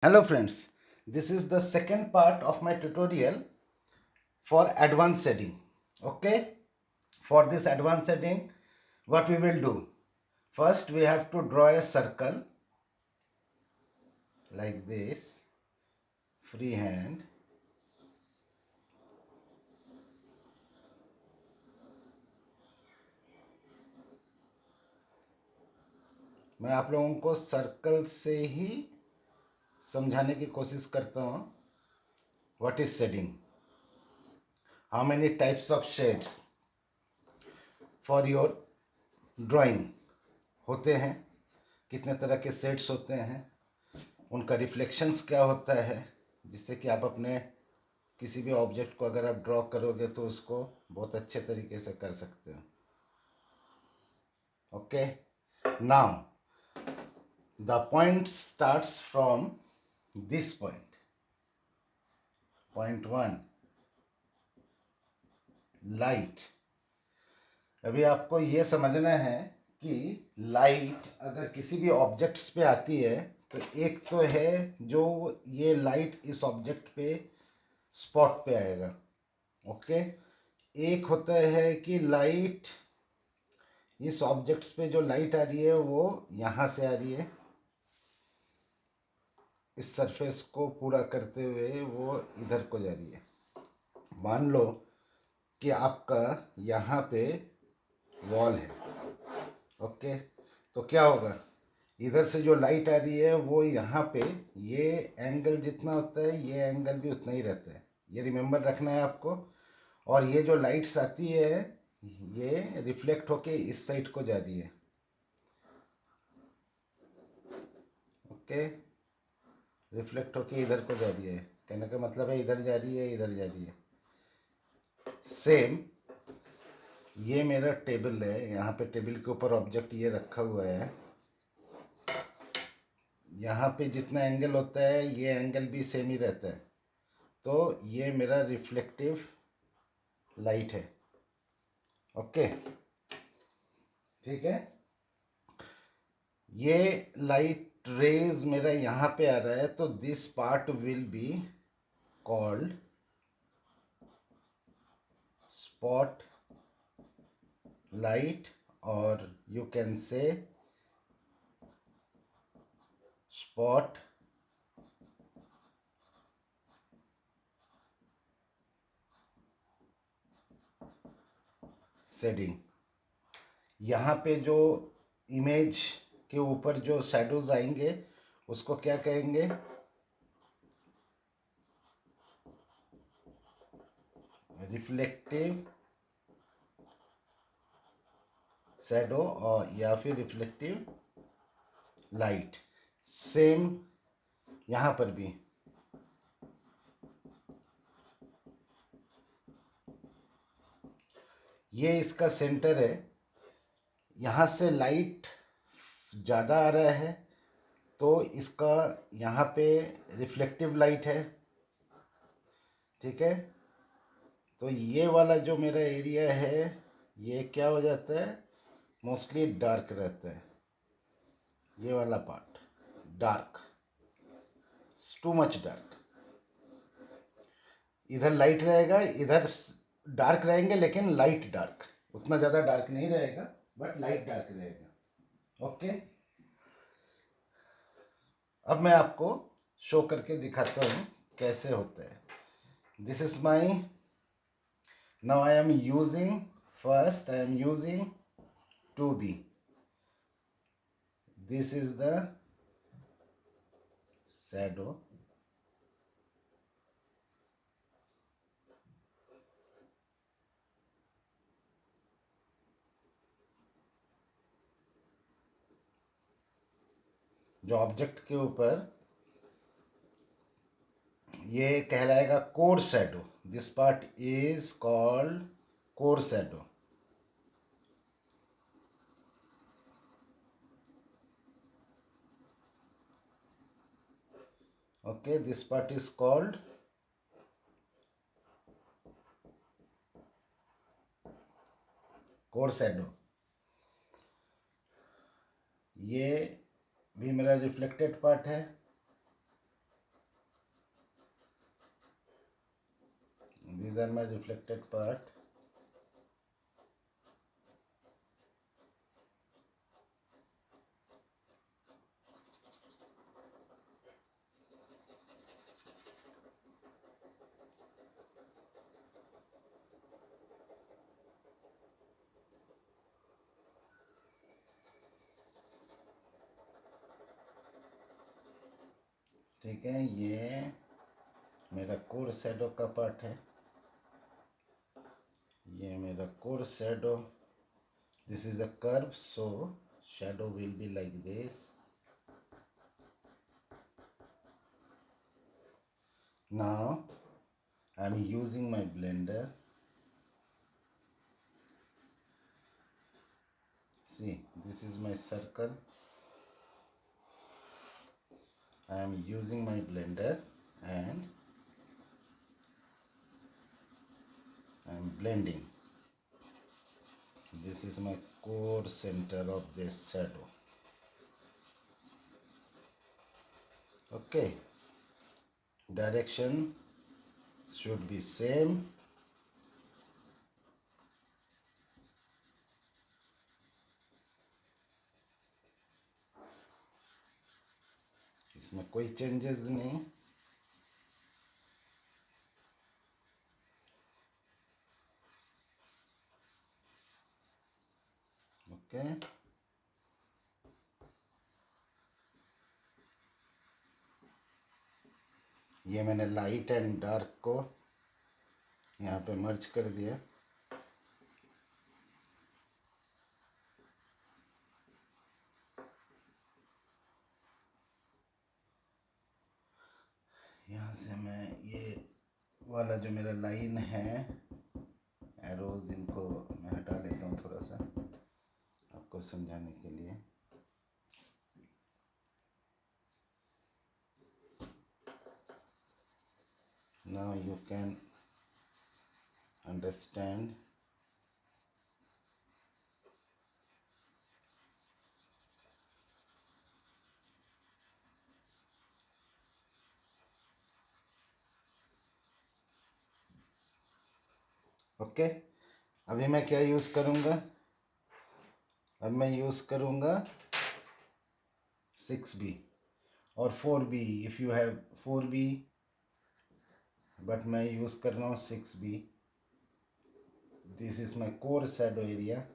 Hello friends, this is the second part of my tutorial for advanced shading. Okay, for this advanced shading, what we will do? First, we have to draw a circle like this, freehand. मैं आप लोगों को circle से ही समझाने की कोशिश करता हूँ. What is shading? How many types of shades for your drawing होते हैं? कितने तरह के शेड्स होते हैं? उनका रिफ्लेक्शंस क्या होता है, जिससे कि आप अपने किसी भी ऑब्जेक्ट को अगर आप ड्रॉ करोगे तो उसको बहुत अच्छे तरीके से कर सकते हो. Okay, now the point starts from this point, point 1, light. अभी आपको ये समझना है कि लाइट अगर किसी भी ऑब्जेक्ट्स पे आती है तो एक तो है जो ये लाइट इस ऑब्जेक्ट पे स्पॉट पे आएगा. ओके, एक होता है कि लाइट इस ऑब्जेक्ट्स पे जो लाइट आ रही है वो यहाँ से आ रही है, इस सरफेस को पूरा करते हुए वो इधर को जा रही है. मान लो कि आपका यहाँ पे वॉल है. ओके, तो क्या होगा, इधर से जो लाइट आ रही है वो यहाँ पे, ये एंगल जितना होता है ये एंगल भी उतना ही रहता है. ये रिमेंबर रखना है आपको. और ये जो लाइट्स आती है ये रिफ्लेक्ट होके इस साइड को जा रही है. ओके, रिफ्लेक्ट होके इधर को जा रही है. कहने का मतलब है इधर जा रही है, इधर जा रही है. सेम ये मेरा टेबल है, यहाँ पे टेबल के ऊपर ऑब्जेक्ट ये रखा हुआ है. यहाँ पे जितना एंगल होता है ये एंगल भी सेम ही रहता है. तो ये मेरा रिफ्लेक्टिव लाइट है. ओके, ठीक है. ये लाइट रेज मेरा यहाँ पे आ रहा है तो this part will be called spot light, or you can say spot shading. यहाँ पे जो इमेज के ऊपर जो शैडोज आएंगे उसको क्या कहेंगे? रिफ्लेक्टिव शैडो और या फिर रिफ्लेक्टिव लाइट. सेम यहाँ पर भी. ये इसका सेंटर है. यहाँ से लाइट ज़्यादा आ रहा है तो इसका यहाँ पे रिफ्लेक्टिव लाइट है. ठीक है, तो ये वाला जो मेरा एरिया है ये क्या हो जाता है, मोस्टली डार्क रहता है. ये वाला part dark, too much dark. इधर लाइट रहेगा, इधर डार्क रहेंगे, लेकिन लाइट डार्क, उतना ज़्यादा डार्क नहीं रहेगा बट लाइट डार्क रहेगा. ओके, अब मैं आपको शो करके दिखाता हूँ कैसे होता है. This is my, now I am using, first I am using 2B. This is the shadow. जो ऑब्जेक्ट के ऊपर ये कहलाएगा core shadow. This part is called core shadow. Okay, this part is called core shadow. ये भी मेरा reflected part है. these are my reflected part. ठीक है, ये मेरा कोर शैडो का पार्ट है, ये मेरा core shadow. This is a curve, so shadow will be like this. Now I am using my blender. See, this is my circle. I am using my blender and I am blending. This is my core center of this shadow. Okay, direction should be same. इसमें कोई changes नहीं. Okay, ये मैंने light and dark को यहाँ पे मर्ज कर दिया. यहाँ से मैं ये वाला जो मेरा लाइन है, एरोज, इनको मैं हटा लेता हूँ थोड़ा सा आपको समझाने के लिए. Now you can understand. Okay, अभी मैं क्या यूज़ करूँगा? अब मैं यूज़ करूँगा 6B और 4B if you have 4B, but मैं यूज़ कर रहा हूँ 6B. This is my core shadow area.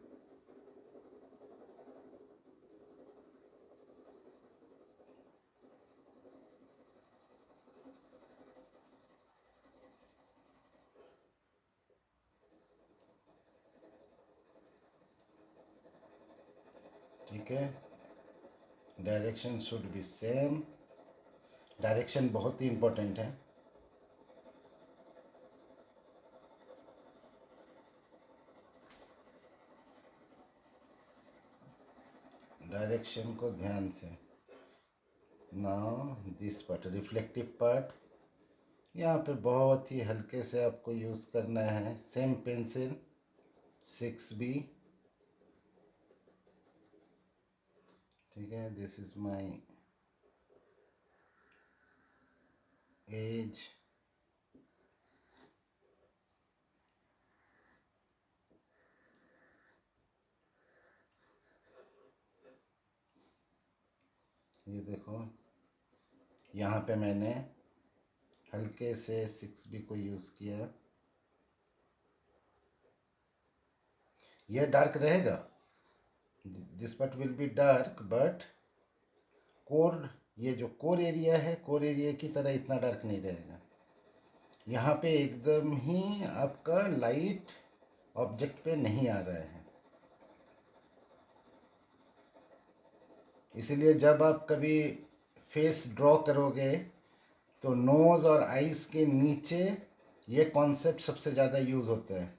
ठीक है, direction should be same. Direction बहुत ही इम्पोर्टेंट है. डायरेक्शन को ध्यान से. Now this part, reflective part, यहाँ पे बहुत ही हल्के से आपको यूज़ करना है. Same pencil 6B. ठीक है, दिस इज माय एज. ये देखो, यहाँ पे मैंने हल्के से 6B को यूज़ किया. ये डार्क रहेगा, this part will be dark, but core, ये जो कोर एरिया है, कोर एरिया की तरह इतना डार्क नहीं रहेगा. यहाँ पे एकदम ही आपका लाइट ऑब्जेक्ट पे नहीं आ रहा है. इसलिए जब आप कभी फेस ड्रॉ करोगे तो नोज़ और आइज़ के नीचे ये कॉन्सेप्ट सबसे ज़्यादा यूज़ होता है,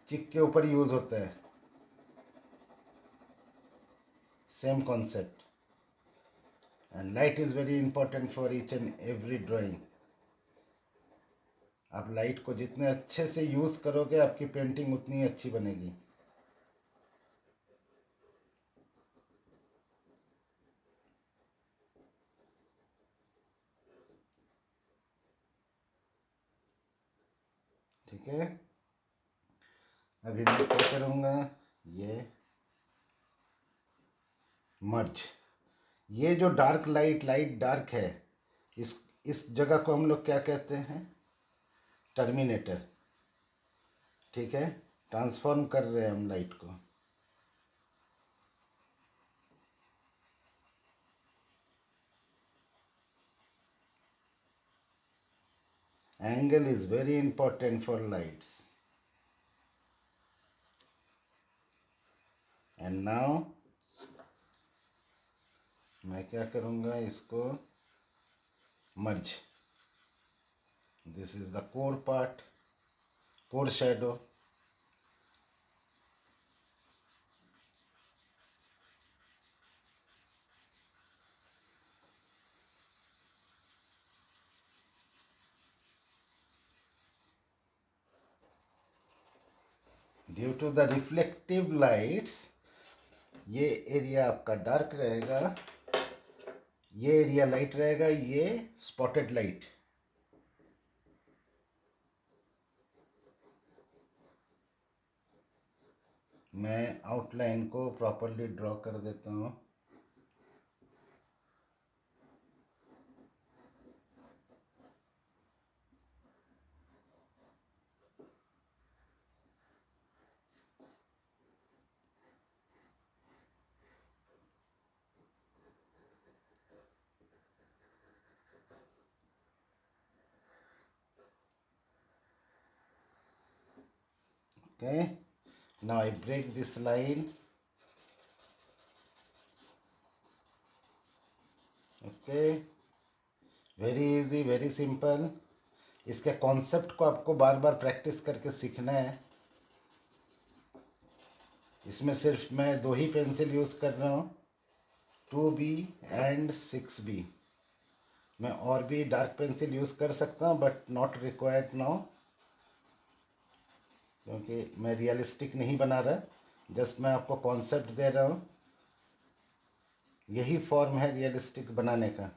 चिक के ऊपर यूज़ होता है. Same concept. And light is very important for each and every drawing. आप लाइट को जितने अच्छे से यूज़ करोगे आपकी पेंटिंग उतनी अच्छी बनेगी. ठीक है। अभी मैं क्या करूँगा, ये मर्ज, ये जो डार्क लाइट डार्क है, इस जगह को हम लोग क्या कहते हैं, टर्मिनेटर। ठीक है, ट्रांसफॉर्म कर रहे हैं हम लाइट को। Angle is very important for lights. And now मैं क्या करूँगा, इसको merge. This is the core part, core shadow. Due to the reflective lights, ये एरिया आपका डार्क रहेगा, ये एरिया लाइट रहेगा, ये स्पॉटेड लाइट। मैं आउटलाइन को प्रॉपरली ड्रॉ कर देता हूँ। Okay, now I break this line. Okay, very easy, very simple. इसके कॉन्सेप्ट को आपको बार बार प्रैक्टिस करके सीखना है। इसमें सिर्फ मैं 2 ही पेंसिल यूज़ कर रहा हूँ, 2B एंड 6B। मैं और भी डार्क पेंसिल यूज़ कर सकता हूँ, बट नॉट रिक्वायर्ड नाउ, क्योंकि मैं रियलिस्टिक नहीं बना रहा। जस्ट मैं आपको कॉन्सेप्ट दे रहा हूँ, यही फॉर्म है रियलिस्टिक बनाने का।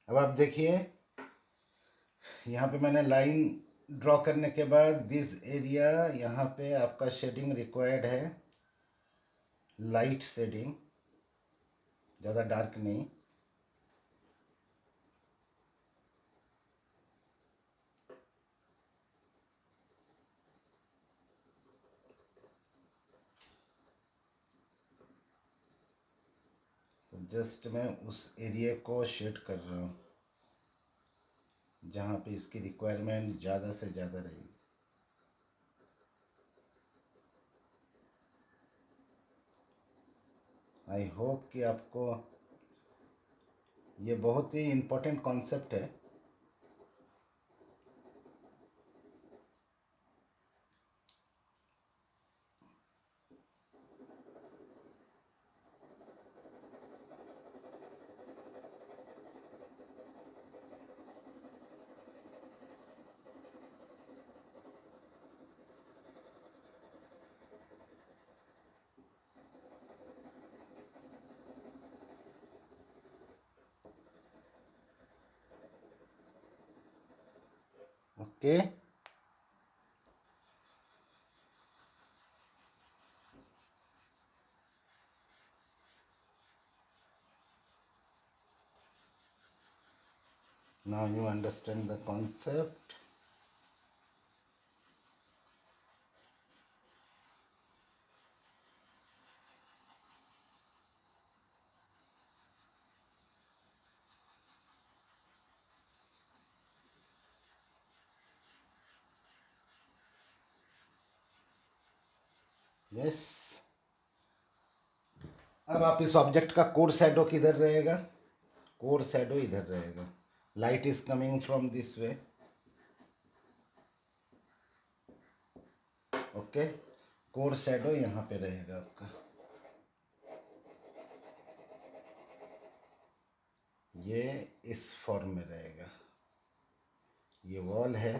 अब आप देखिए, यहाँ पे मैंने लाइन ड्रॉ करने के बाद दिस एरिया, यहाँ पे आपका शेडिंग रिक्वायर्ड है, लाइट शेडिंग, ज़्यादा डार्क नहीं। तो जस्ट मैं उस एरिया को शेड कर रहा हूँ जहाँ पे इसकी रिक्वायरमेंट ज़्यादा से ज़्यादा रहेगी। आई होप कि आपको ये बहुत ही इम्पोर्टेंट कॉन्सेप्ट है। Okay, now you understand the concept. Yes, अब आप इस ऑब्जेक्ट का कोर शैडो किधर रहेगा, कोर शैडो इधर रहेगा। Light is coming from this way. Okay, core shadow यहाँ पे रहेगा आपका, ये इस फॉर्म में रहेगा। ये वॉल है,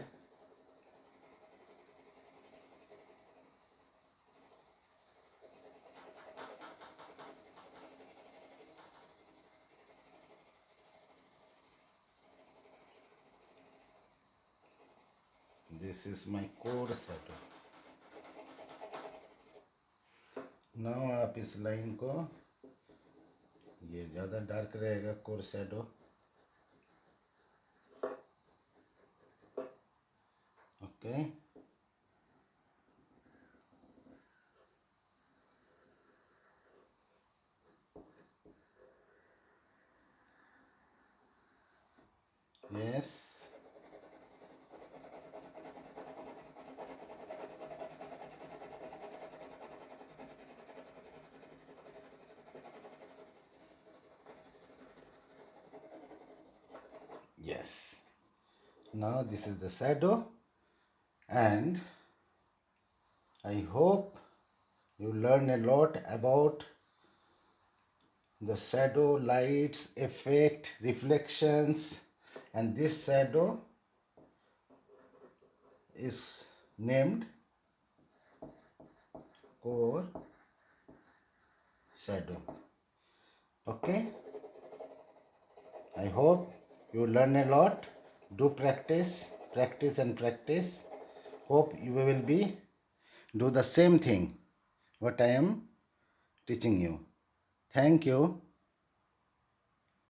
This is my core shadow. Now आप इस लाइन को, ये ज़्यादा डार्क रहेगा core shadow, okay. Yes, yes. Now this is the shadow, and I hope you learn a lot about the shadow, lights, effect, reflections, and this shadow is named core shadow. Okay, I hope you learn a lot. Do practice, practice and practice. Hope you will be do the same thing what I am teaching you. Thank you.